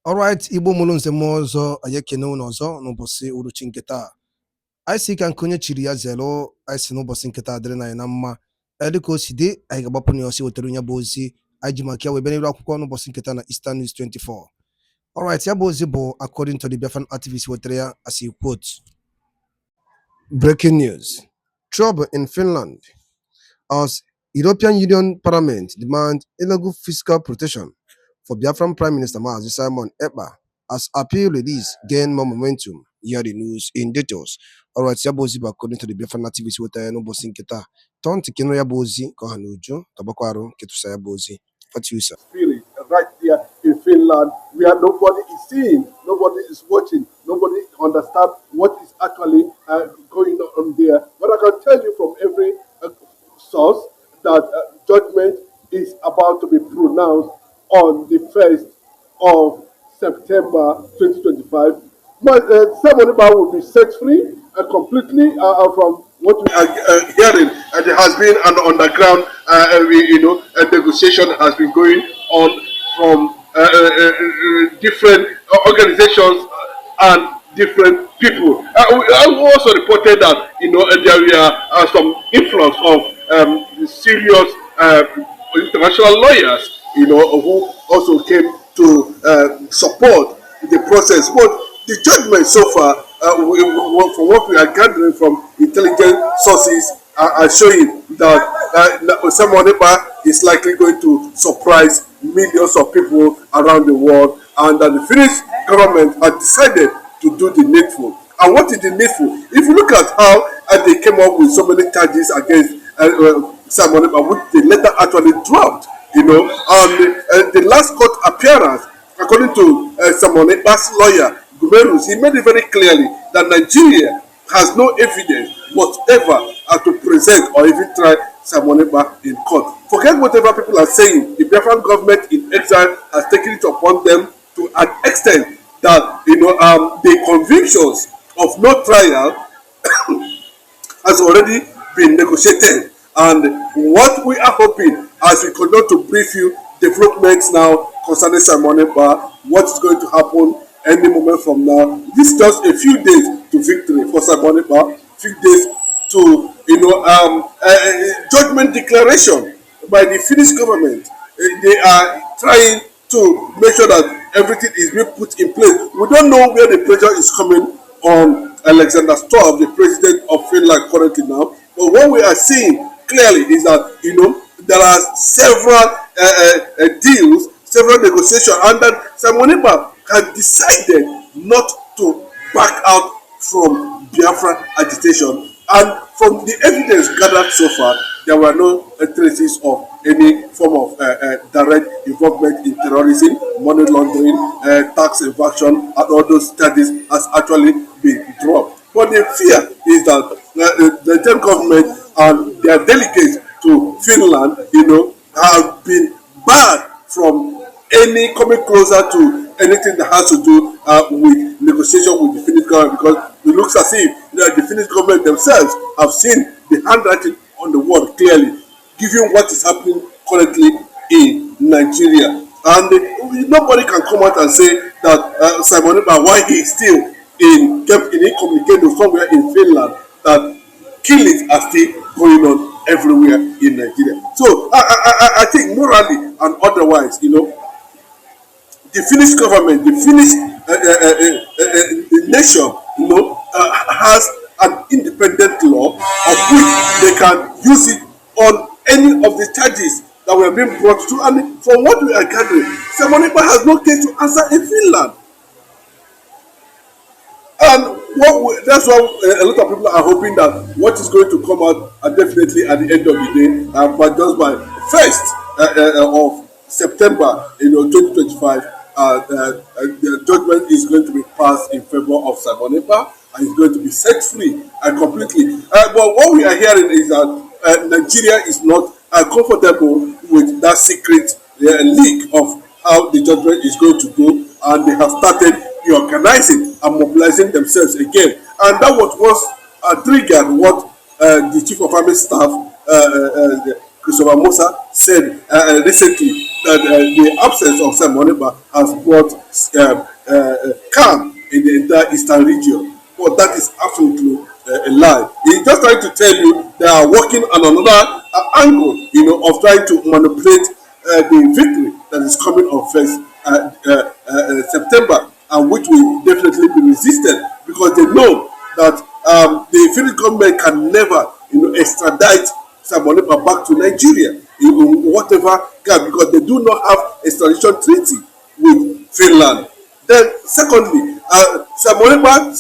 Alright, Igbo mụrụ nze m ọzọ anyị ekene unu ọzọ n'ụbọchị uruchi nketa. Anyị si ka nke onye chiri ya zero, anyị si n'ụbọchị nketa dịrị na anyị na mma. Dịka o si dị, anyị ga-agbapụ na ọsị wetara onye bụ ozi anyị ji maka ya wee bịa n'iru akwụkwọ n'ụbọchị nketa na Eastern News 24. Alright, ya bụ ozi bụ according to the Biafran activist wetara ya as a quote. Breaking news. Trouble in Finland as European Union Parliament demand illegal fiscal protection for Biafran Prime Minister Mazi Simon Ekpa as appeal release gain more momentum. Here the news in details. Alright, Yabozi, according to the Biafran activist with no bossing keta. Ton to Kino Yabozi, Kohanujo, Tabakwaro, Ketusa Yabozi. What you say? Spirit right there in Finland, where nobody is seeing, nobody is watching, nobody understands what is actually going on there. But I can tell you from every source that judgment is about to be pronounced on the 1st of September 2025. Somebody will be set free completely from what we are hearing. And there has been an underground, a negotiation has been going on from different organizations and different people. I also reported that there were some influx of serious international lawyers, who also came to support the process. But the judgment so far, from what we are gathering from intelligence sources, are showing that Simon Ekpa is likely going to surprise millions of people around the world, and that the Finnish government has decided to do the needful. And what is the needful? If you look at how they came up with so many charges against Simon Ekpa, which the letter actually dropped, and the last court appearance, according to Simon Ekpa's lawyer, Gumerus, he made it very clearly that Nigeria has no evidence whatever to present or even try Simon Ekpa in court. Forget whatever people are saying. The Biafran government in exile has taken it upon them to an extent that the convictions of no trial has already been negotiated. And what we are hoping, as we continue to brief you developments now concerning Simon Ekpa, what is going to happen any moment from now. This is just a few days to victory for Simon Ekpa, few days to judgment declaration by the Finnish government. They are trying to make sure that everything is being put in place. We don't know where the pressure is coming on Alexander Stubb, the president of Finland currently now. But what we are seeing clearly is that there are several deals, several negotiations, and that Simon Ekpa has decided not to back out from Biafran agitation. And from the evidence gathered so far, there were no traces of any form of direct involvement in terrorism, money laundering, tax evasion, and all those charges has actually been dropped. But the fear is that the German government and their delegates to Finland, have been barred from any coming closer to anything that has to do with negotiation with the Finnish government, because it looks as if the Finnish government themselves have seen the handwriting on the wall clearly, given what is happening currently in Nigeria. And nobody can come out and say that Simon Ekpa, why he is still kept in incommunicado somewhere in Finland, that killings are still going on everywhere in Nigeria. So I think morally and otherwise, the Finnish government, the Finnish nation, has an independent law of which they can use it on any of the charges that were being brought to. And from what we are gathering, Simon Ekpa has no case to answer in Finland. And that's why a lot of people are hoping that what is going to come out definitely at the end of the day, but just by 1st of September 2025, the judgment is going to be passed in favor of Simon Ekpa, and is going to be set free completely. But what we are hearing is that Nigeria is not comfortable with that secret leak of how the judgment is going to go, and they have started organizing and mobilizing themselves again. And that was triggered what the Chief of Army Staff Christopher Musa said recently that the absence of Sam Oneba has brought calm in the entire eastern region. But that is absolutely a lie. He's just trying to tell you they are working on another angle, of trying to manipulate the victory that is coming on first September, and which will definitely be resisted because they know that the Finnish government can never, extradite Samoneba back to Nigeria in whatever gap because they do not have extradition treaty with Finland. Then, secondly, Samoneba,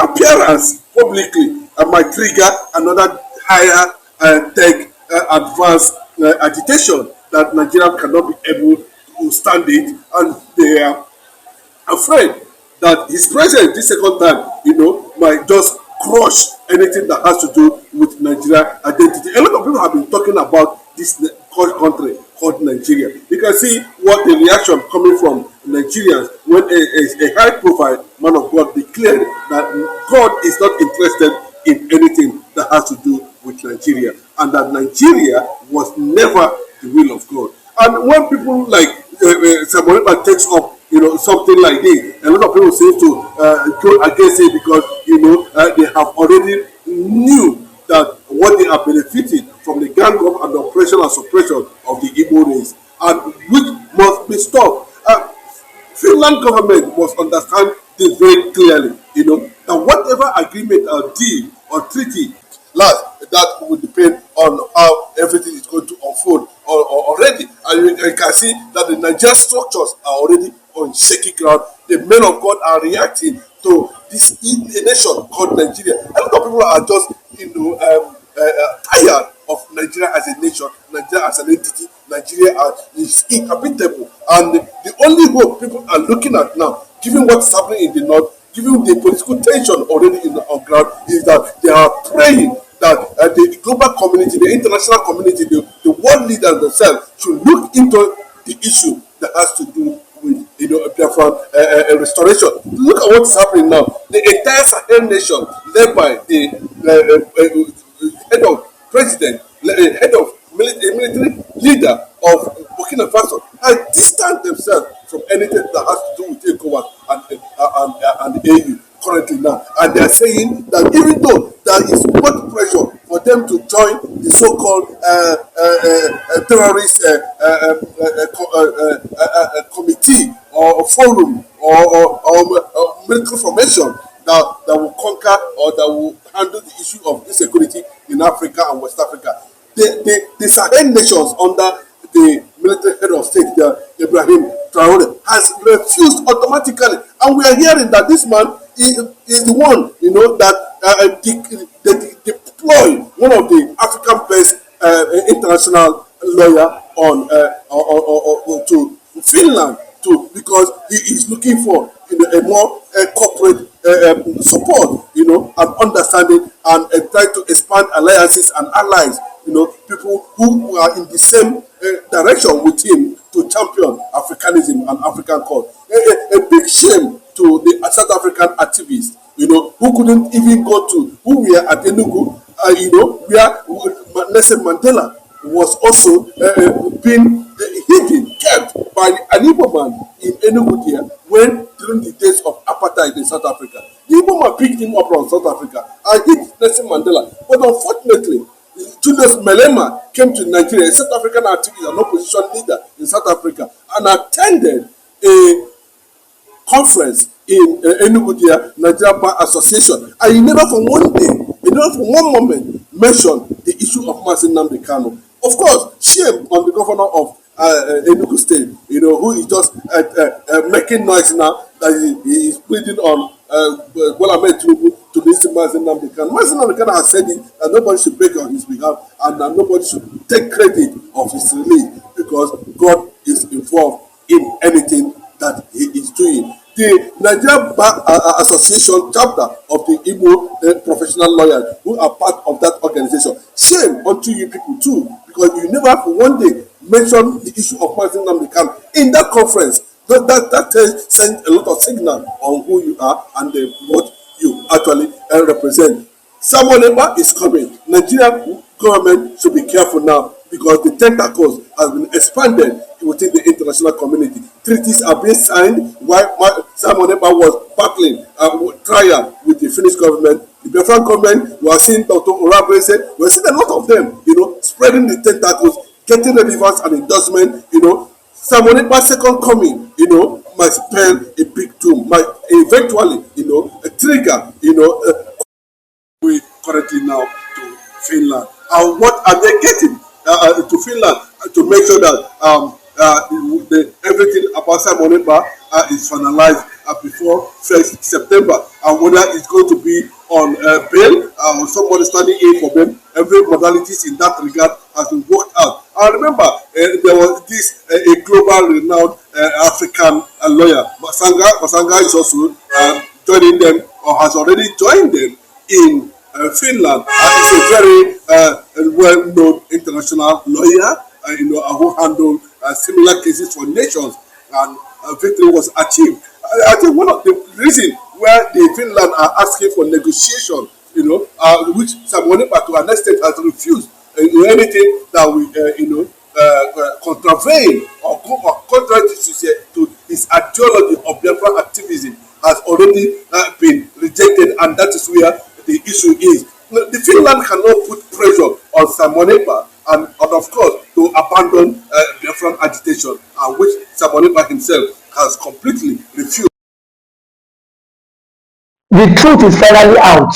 appearance publicly might trigger another higher tech advanced agitation that Nigeria cannot be able to stand it, and they are afraid that his presence this second time, might just crush anything that has to do with Nigeria identity. A lot of people have been talking about this country called Nigeria. You can see what the reaction coming from Nigerians when a high-profile man of God declared that God is not interested in anything that has to do with Nigeria, and that Nigeria was never the will of God. And when people like Samuel takes up something like this, a lot of people seem to go against it because they have already knew that what they are benefiting from the gang up and the oppression and suppression of the Igbo race, and which must be stopped. Finland government must understand this very clearly, that whatever agreement or deal or treaty last, that will depend on how everything is going to unfold already. And you can see that the Nigerian structures are already on shaky ground. The men of God are reacting to this nation called Nigeria. A lot of people are just, tired of Nigeria as a nation, Nigeria as an entity. Nigeria is inhabitable. And the only hope people are looking at now, given what's happening in the north, given the political tension already on ground, is that they are praying that the global community, the international community, the world leaders themselves should look into the issue that has to do with restoration. Look at what's happening now. The entire Sahel nation, led by the head of president, head of military leader of Burkina Faso, has distanced themselves from anything that has to do with ECOWAS and the AU currently now. And they are saying that even though there is much pressure for them to join the so-called terrorist committee or forum or military formation that will conquer or that will handle the issue of insecurity in Africa and West Africa, the Sahel nations under the military head of state, Ibrahim Traore, has refused automatically. And we are hearing that this man is the one, that they deploy one of the African-based international lawyer to Finland because he is looking for a more corporate support, and understanding, and try to expand alliances and allies, people who are in the same direction with him to champion Africanism and African cause. A big shame to the South African activists, who couldn't even go to, who were at Enugu, where Nelson Mandela was also being hidden, kept by an Igbo man in Enugu there when during the days of apartheid in South Africa. The Igbo man picked him up from South Africa and hid Nelson Mandela. But unfortunately, Julius Malema came to Nigeria, a South African activist and opposition leader in South Africa, and attended a conference in Enugu there, Nigeria Bar Association, and he never for one day, he never for one moment mentioned the issue of Mazi Nnamdi Kanu. Of course, shame on the governor of Enugu State, who is just making noise now that he is pleading on Bola Ahmed Tinubu to listen to Mazi Nnamdi Kanu. Mazi Nnamdi Kanu has said it, that nobody should break on his behalf, and that nobody should take credit of his release because God is involved in anything that he is doing. The Nigeria Bar Association chapter of the Igbo professional lawyers who are part of that organization, shame unto you people too, because you never for one day mention the issue of Mazi Nnamdi Kanu in that conference. That sent a lot of signal on who you are and what you actually represent. Samuel Ekpa is coming. Nigeria government should be careful now because the tentacles have been expanded within the international community. Treaties are being signed while Simon Ekpa was battling trial with the Finnish government. The Biafran government, we are seeing Dr. Orabre, we are seeing a lot of them, spreading the tentacles, getting relevance and endorsement, Simon Ekpa's second coming, might spell a big doom, might eventually, trigger, we currently now to Finland. And what are they getting to Finland to make sure that everything about Simon Ekpa is finalized before 1st September, and whether it's going to be on bail or somebody standing in for them. Every modalities in that regard has been worked out. I remember there was this a global renowned African lawyer, Masanga is also joining them or has already joined them in Finland. He's a very well-known international lawyer, who handled similar cases for nations, and victory was achieved. I think one of the reasons where the Finland are asking for negotiation, which Simon Ekpa to an extent has refused anything that we, contravene or contrary to his ideology of Biafran activism has already been rejected, and that is where the issue is. The Finland cannot put pressure on Simon Ekpa and of course to abandon Biafran agitation, which Simon Ekpa himself has completely refused. The truth is finally out.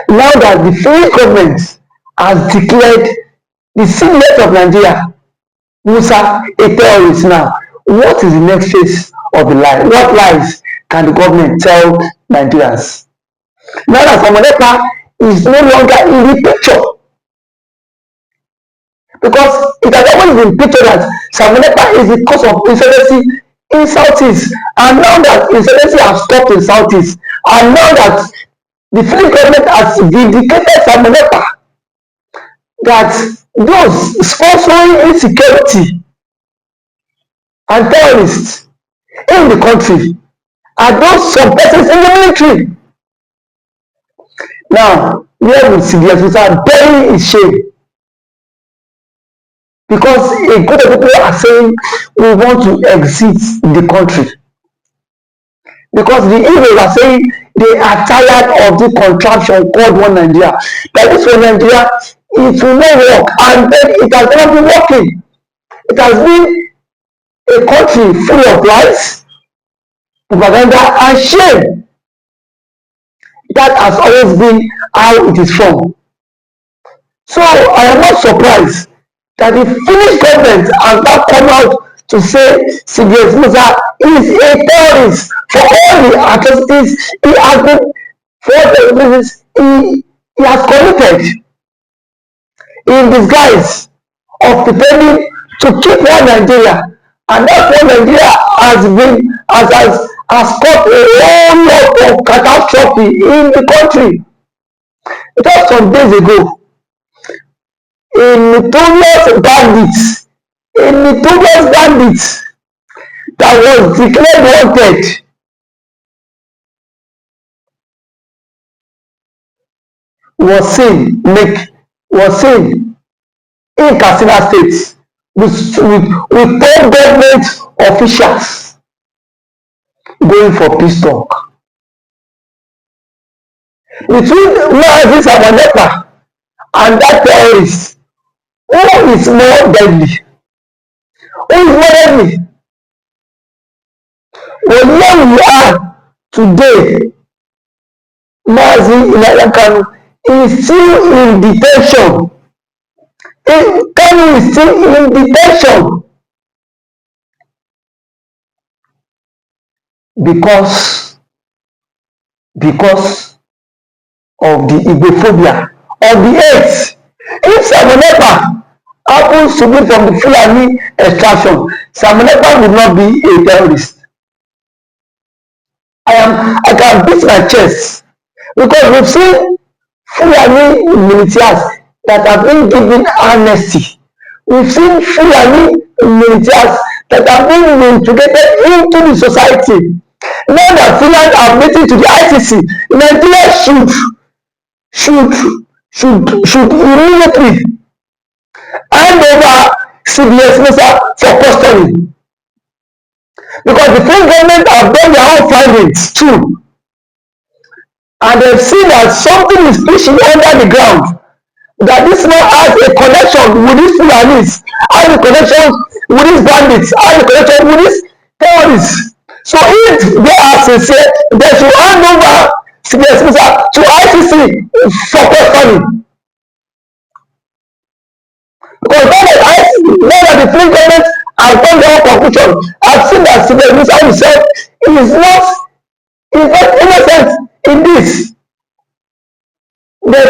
Now that the Finnish government has declared the citizen of Nigeria, Musa, a terrorist now, what is the next phase of the lie? What lies can the government tell Nigerians? Now that Simon Ekpa is no longer in the picture, because it has always been pictured that Simon Ekpa is the cause of insurgency in Southeast, and now that insurgency has stopped in Southeast, and now that the Finnish government has vindicated Simon Ekpa, that those sponsoring insecurity and terrorists in the country are those some persons in the military. Now, where will CBS Musa bury his shame? Because a group of people are saying we want to exit the country. Because the Igbos are saying they are tired of the contraption called One Nigeria. That is One Nigeria, it will not work, and then it has not been working. It has been a country full of lies, propaganda, and shame. That has always been how it is from. So I am not surprised that the Finnish government has now come out to say CBS Musa is a terrorist for all the atrocities he has been, for all the atrocities he has committed, in disguise of pretending to keep one Nigeria, and that one Nigeria has caused a whole lot of catastrophe in the country. Just some days ago, a notorious bandit that was declared wanted was seen in Katsina State with 10 government officials going for peace talk. Between Mazi Simon Ekpa and that terrorist, who is more deadly? Well, here we are today. Mazi Kanu is still in detention. Kanu is still in detention because of the Igbophobia, of the hate. If Simon Ekpa happens to be from the Fulani extraction, Simon Ekpa would not be a terrorist. I can beat my chest because we've seen Fulani militias that have been given amnesty. We've seen Fulani militias that have been integrated into the society. Now that Finland are admitting to the ICC, Nigeria should immediately hand over CBS Musa for custody, because the federal government have done their own findings too, and they've seen that something is pushing under the ground, that this man has a connection with these Fulanis, has a connection with these bandits, has a connection with these terrorists. So if they are sincere, they should hand over CBS Musa to ICC for custody. Because now that the French government has done their own conclusion, I've seen that CBS Musa himself is not innocent in this. The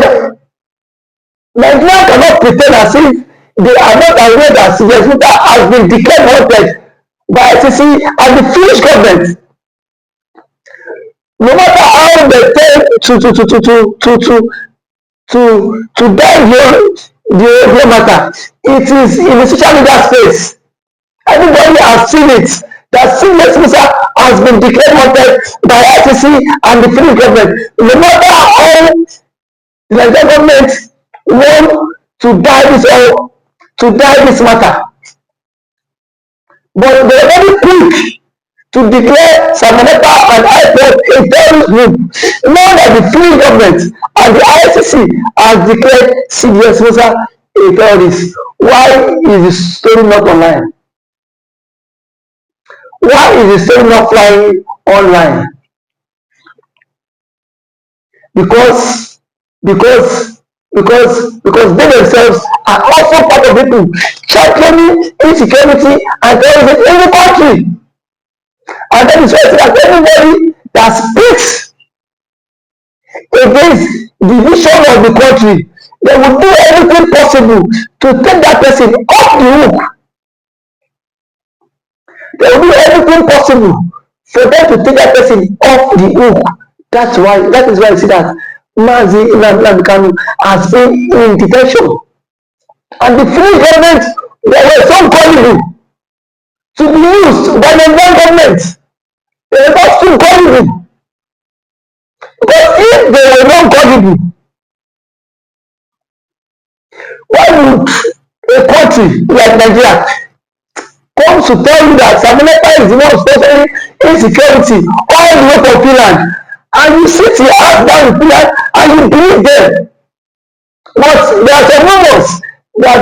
Nigeria cannot pretend as if they are not aware that CBS Musa has been declared wanted by ICC and the Finnish government. No matter how they tend to dive the matter, it is in the social media space. Everybody has seen it, that CBS Musa has been declared wanted by ICC and the Finnish government. No matter how the Nigerian government want to dive this matter, but they are very quick to declare Samaneta and Ekpa a terrorist group. Now that the Finnish government and the ICC has declared CBS Musa a terrorist, why is the story not online? Why is the story not flying online? Because because because they themselves are also part of people championing insecurity and terrorism in the country. And that is why I say that everybody that speaks against the vision of the country, they will do everything possible to take that person off the hook. They will do everything possible for them to take that person off the hook. That is why I see that Mazi Nnamdi has been in detention. And the Finnish government, they were so gullible to be used by the Nigerian government. They were not so gullible. Because if they were not gullible, why would a country like Nigeria come to tell you that Samaneta is the one sponsoring insecurity all the way from Finland, and you sit your ass down in Finland and you believe them? But there are some rumors that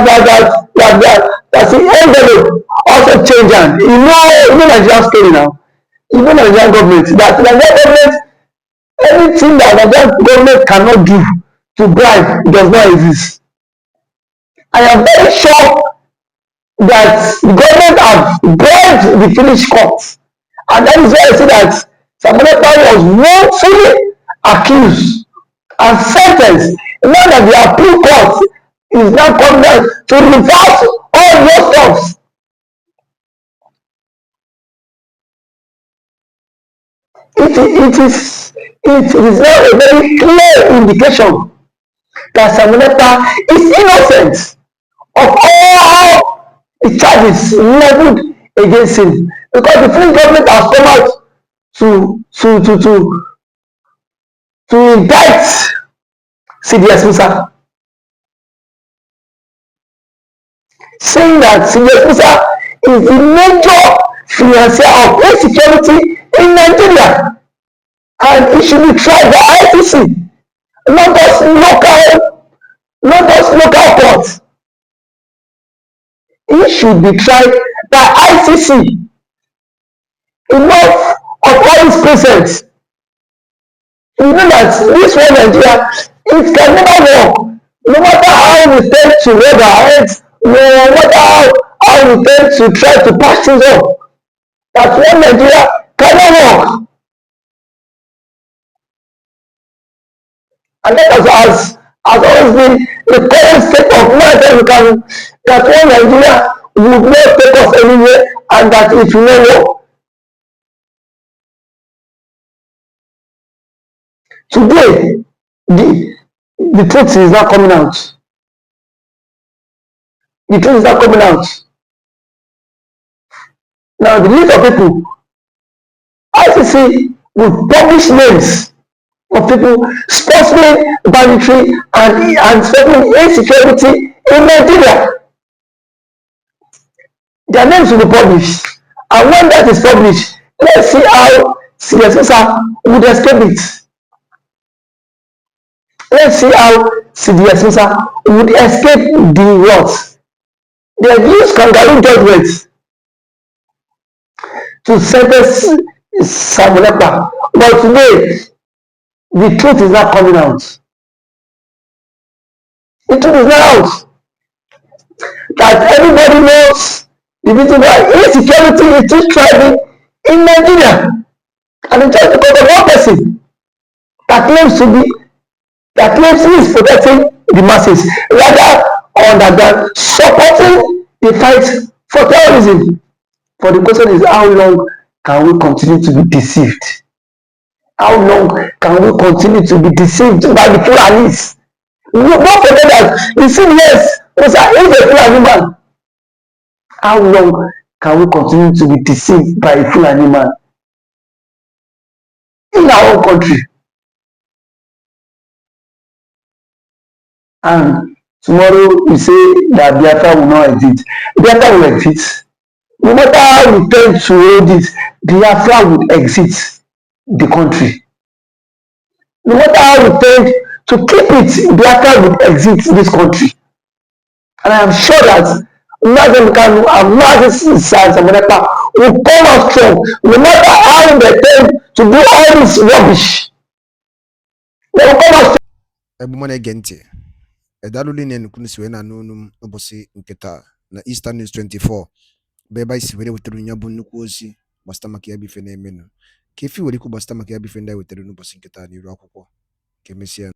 the envelope also change hand. You know Nigerian story now. You know Nigerian government, that Nigerian government, anything that Nigerian government cannot do to bribe does not exist. I am very sure that the government have bribed the Finnish courts, and that is why I say that Samaneta was wrongfully accused and sentenced. Now that the appeal court is now coming down to reverse all those stuff. It is now a very clear indication that Samaneta is innocent of all the charges leveled against him, because the Finnish government has come out to indict CBS Musa, saying that CBS Musa is the major financier of insecurity in Nigeria, and it should be tried by ICC, not just local courts. It should be tried by ICC. Enough of all these presents. You know that this one Nigeria, it can never work. No matter how we tend to rub our heads, no matter how we tend to try to patch things up, that one Nigeria cannot work. And that has always been the current state of mind, that one Nigeria would not take us anywhere, and that it will not work. Today, the truth is not coming out. The truth is not coming out. Now, the list of people, ICC will publish names of people sponsoring banditry and spreading insecurity in Nigeria. Their names will be published. And when that is published, let's see how CDS would escape it. Let's see how CDS would escape the what? They use kangaroo judgment to sentence Samuel Ekpa. But today, the truth is not coming out. The truth is not out. That everybody knows the reason why insecurity is still thriving in Nigeria. And it's just because of one person that claims to be, that claims he is protecting the masses, rather underground, supporting the fight for terrorism. For the question is, how long can we continue to be deceived? How long can we continue to be deceived by the Fulanis? Don't forget that the CBS was a Fulani man. How long can we continue to be deceived by a Fulani man in our own country? And tomorrow we say that Biafra will not exist. Biafra will exist. No matter how we tend to hold it, Biafra will exist the country. No matter how we tend to keep it, Biafra will exist this country. And I am sure that Mazen Kanu and Mazen Samoneka will come out strong, no matter how they tend to do all this rubbish. They will come out strong. Ebumone gente. Edaluli ne nukunu siwe na nunum obosi nketa na Eastern News 24. Beba isiwere weturu nyabu nnukwu ozi gbasata maka ya bụ ife na-emenụ. Ka efi were ikwu gbasata maka ya bụ ife ndị a wetara n'ụbọchị nketa n'iru akwụkwọ. Ka emesịa.